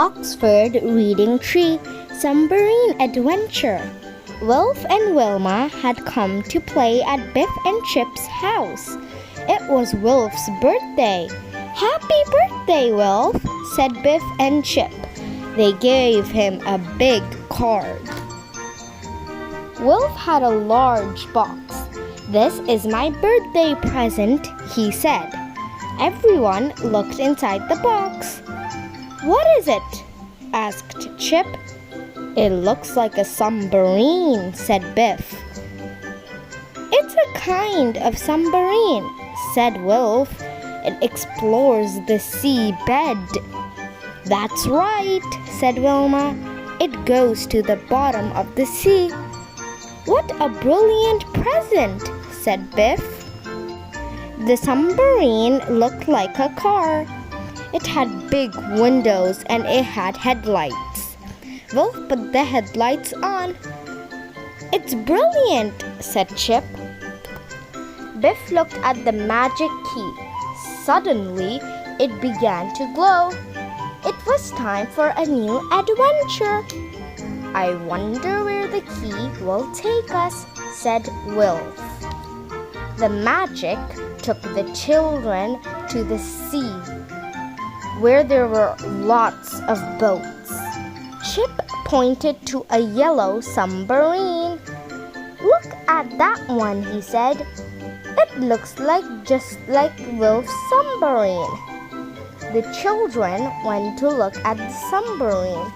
Oxford Reading Tree, Submarine Adventure. Wilf and Wilma had come to play at Biff and Chip's house. It was Wilf's birthday. "Happy birthday, Wilf," said Biff and Chip. They gave him a big card. Wilf had a large box. "This is my birthday present," he said. Everyone looked inside the box. "What is it?" asked Chip. "It looks like a submarine," said Biff. "It's a kind of submarine," said Wilf. "It explores the sea bed." "That's right," said Wilma. "It goes to the bottom of the sea." "What a brilliant present," said Biff. The submarine looked like a car. It had big windows and it had headlights. Wilf put the headlights on. "It's brilliant," said Chip. Biff looked at the magic key. Suddenly, it began to glow. It was time for a new adventure. "I wonder where the key will take us," said Wilf. The magic took the children to the sea, where there were lots of boats. Chip pointed to a yellow submarine. "Look at that one," he said. "It looks just like Wilf's submarine." The children went to look at the submarine.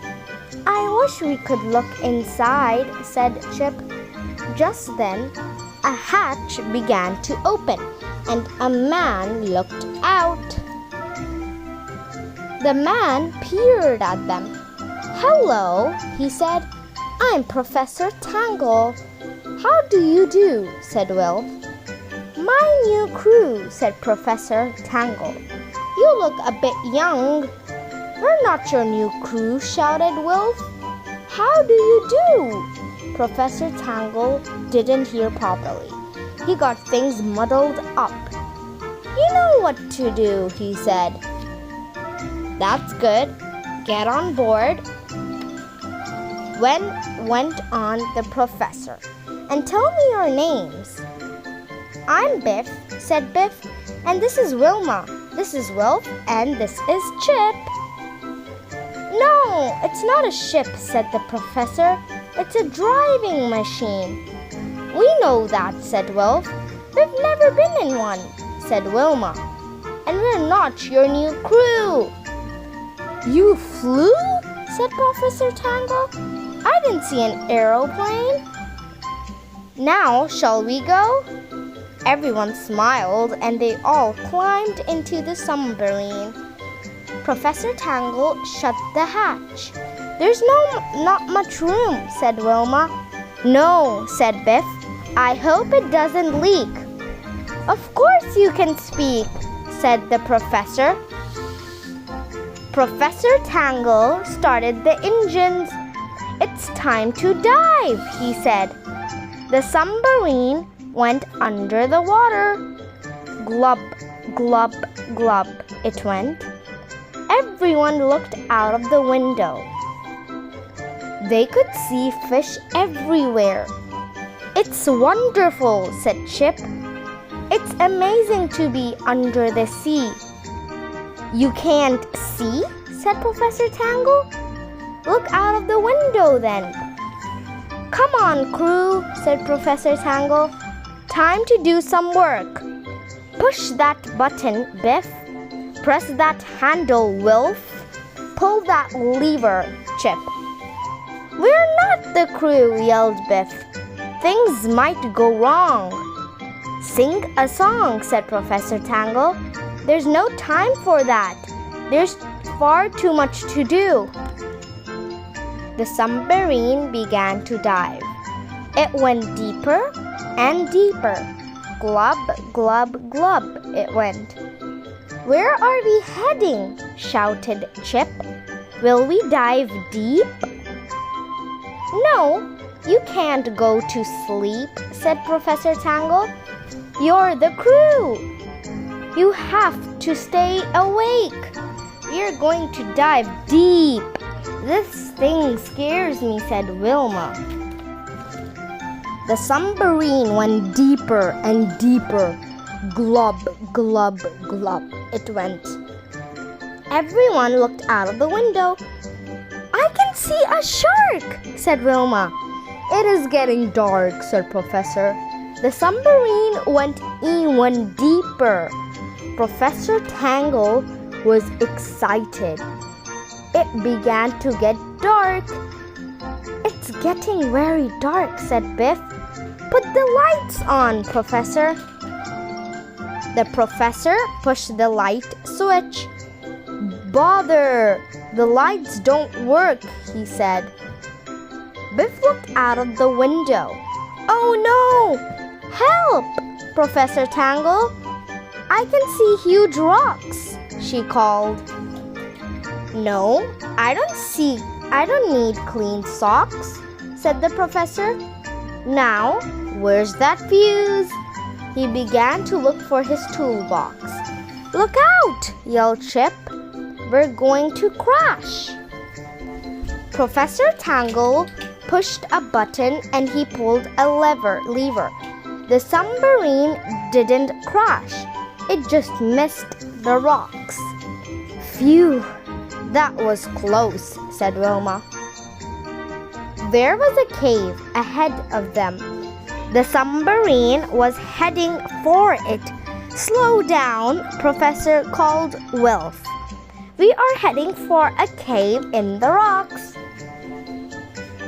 "I wish we could look inside," said Chip. Just then, a hatch began to open, and a man looked out. The man peered at them. "Hello," he said. "I'm Professor Tangle." "How do you do?" said Wilf. "My new crew," said Professor Tangle. "You look a bit young." "We're not your new crew," shouted Wilf. "How do you do?" Professor Tangle didn't hear properly. He got things muddled up. "You know what to do," he said. "That's good. Get on board." Went on the professor. "And tell me your names." "I'm Biff," said Biff. "And this is Wilma. This is Wilf. And this is Chip." "No, it's not a ship," said the professor. "It's a driving machine." "We know that," said Wilf. "We've never been in one," said Wilma. "And we're not your new crew." "You flew?" said Professor Tangle. "I didn't see an aeroplane." "Now, shall we go?" Everyone smiled and they all climbed into the submarine. Professor Tangle shut the hatch. "There's not much room," said Wilma. "No," said Biff. "I hope it doesn't leak." "Of course you can speak," said the professor. Professor Tangle started the engines. "It's time to dive," he said. The submarine went under the water. Glub, glub, glub, it went. Everyone looked out of the window. They could see fish everywhere. "It's wonderful," said Chip. "It's amazing to be under the sea." "You can't see?" said Professor Tangle. "Look out of the window then." "Come on, crew," said Professor Tangle. "Time to do some work. Push that button, Biff. Press that handle, Wilf. Pull that lever, Chip." "We're not the crew," yelled Biff. "Things might go wrong." "Sing a song," said Professor Tangle. "There's no time for that. There's far too much to do." The submarine began to dive. It went deeper and deeper. Glub, glub, glub, it went. "Where are we heading?" shouted Chip. "Will we dive deep?" "No, you can't go to sleep," said Professor Tangle. "You're the crew. You have to stay awake. We're going to dive deep." "This thing scares me," said Wilma. The submarine went deeper and deeper. Glub, glub, glub, it went. Everyone looked out of the window. "I can see a shark," said Wilma. "It is getting dark," said Professor. The submarine went even deeper. Professor Tangle was excited. It began to get dark. "It's getting very dark," said Biff. "Put the lights on, Professor." The professor pushed the light switch. "Bother! The lights don't work," he said. Biff looked out of the window. "Oh no! Help, Professor Tangle! I can see huge rocks," she called. "No, I don't need clean socks," said the professor. "Now, where's that fuse?" He began to look for his toolbox. "Look out!" yelled Chip. "We're going to crash." Professor Tangle pushed a button and he pulled a lever. The submarine didn't crash. It just missed the rocks. "Phew, that was close," said Wilma. There was a cave ahead of them. The submarine was heading for it. "Slow down," Professor called Wilf. "We are heading for a cave in the rocks."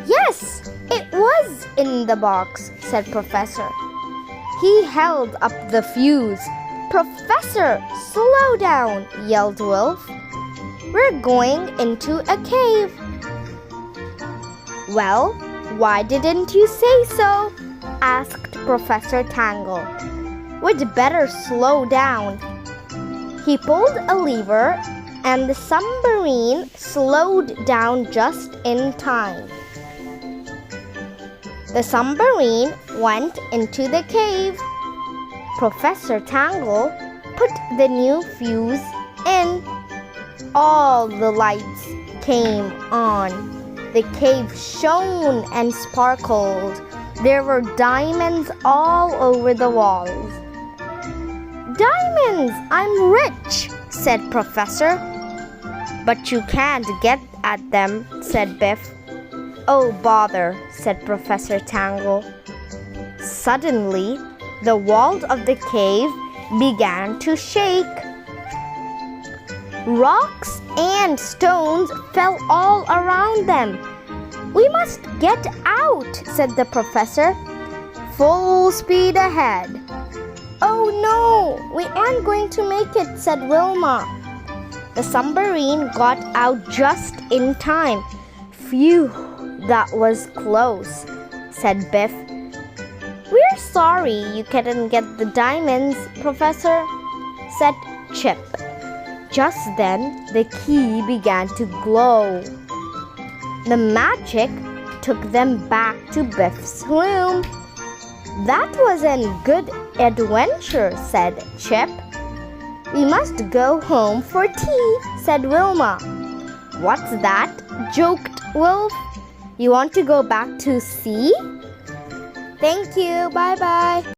"Yes, it was in the box," said Professor. He held up the fuse. "Professor, slow down," yelled Wilf. "We're going into a cave." "Well, why didn't you say so?" asked Professor Tangle. "We'd better slow down." He pulled a lever and the submarine slowed down just in time. The submarine went into the cave. Professor Tangle put the new fuse in. All the lights came on. The cave shone and sparkled. There were diamonds all over the walls. "Diamonds! I'm rich," said Professor. "But you can't get at them," said Biff. "Oh, bother," said Professor Tangle. Suddenly, the walls of the cave began to shake. Rocks and stones fell all around them. "We must get out," said the professor. "Full speed ahead." "Oh no, we aren't going to make it," said Wilma. The submarine got out just in time. "Phew, that was close," said Biff. "We're sorry you couldn't get the diamonds, Professor," said Chip. Just then, the key began to glow. The magic took them back to Biff's room. "That was a good adventure," said Chip. "We must go home for tea," said Wilma. "What's that?" joked Wilf. "You want to go back to sea?" "Thank you. Bye-bye."